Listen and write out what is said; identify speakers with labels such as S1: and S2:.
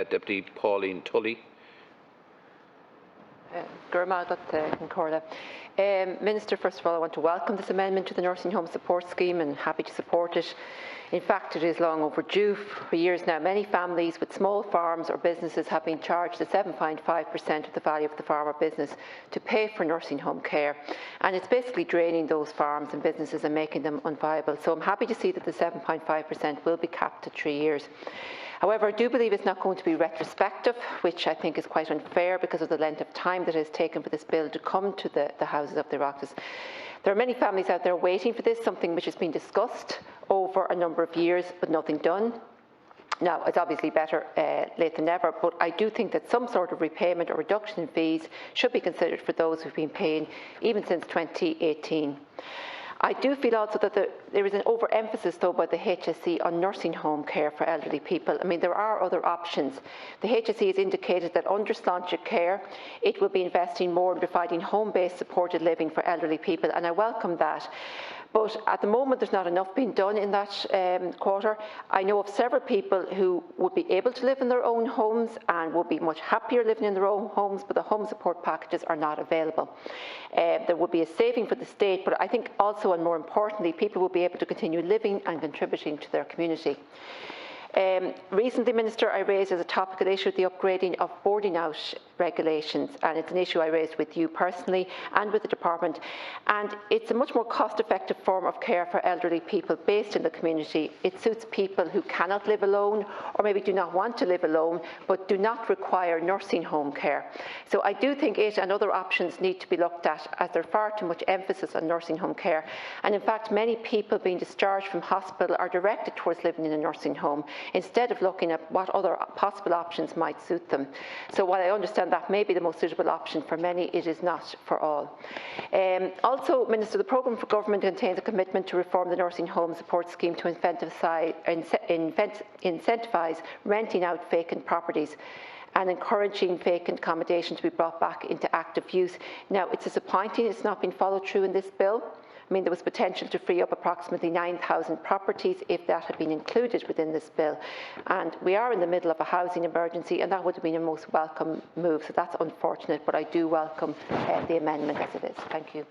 S1: Deputy Pauline Tully.
S2: Minister, first of all, I want to welcome this amendment to the Nursing Home Support Scheme and happy to support it. In fact, it is long overdue. For years now, many families with small farms or businesses have been charged the 7.5% of the value of the farm or business to pay for nursing home care. And it's basically draining those farms and businesses and making them unviable. So I'm happy to see that the 7.5% will be capped at 3 years. However, I do believe it's not going to be retrospective, which I think is quite unfair because of the length of time that it has taken for this bill to come to the Houses of the Oireachtas. There are many families out there waiting for this, something which has been discussed over a number of years, but nothing done. Now, it's obviously better late than never, but I do think that some sort of repayment or reduction in fees should be considered for those who've been paying even since 2018. I do feel also that there is an overemphasis, though, by the HSE on nursing home care for elderly people. I mean, there are other options. The HSE has indicated that under Sláinte Care, it will be investing more in providing home-based supported living for elderly people, and I welcome that. But at the moment, there's not enough being done in that quarter. I know of several people who would be able to live in their own homes and would be much happier living in their own homes, but the home support packages are not available. There would be a saving for the state, but I think also, and more importantly, people will be able to continue living and contributing to their community. Recently, Minister, I raised as a topical issue the upgrading of boarding out regulations, and it's an issue I raised with you personally and with the department, and it's a much more cost-effective form of care for elderly people based in the community. It suits people who cannot live alone or maybe do not want to live alone but do not require nursing home care. So I do think it and other options need to be looked at, as there's far too much emphasis on nursing home care, and in fact many people being discharged from hospital are directed towards living in a nursing home instead of looking at what other possible options might suit them. So while I understand that may be the most suitable option for many, it is not for all. Also, Minister, the programme for government contains a commitment to reform the nursing home support scheme to incentivise renting out vacant properties and encouraging vacant accommodation to be brought back into active use. Now, it's disappointing it's not been followed through in this bill. I mean, there was potential to free up approximately 9,000 properties if that had been included within this bill. And we are in the middle of a housing emergency, and that would have been a most welcome move. So that's unfortunate, but I do welcome the amendment as it is. Thank you.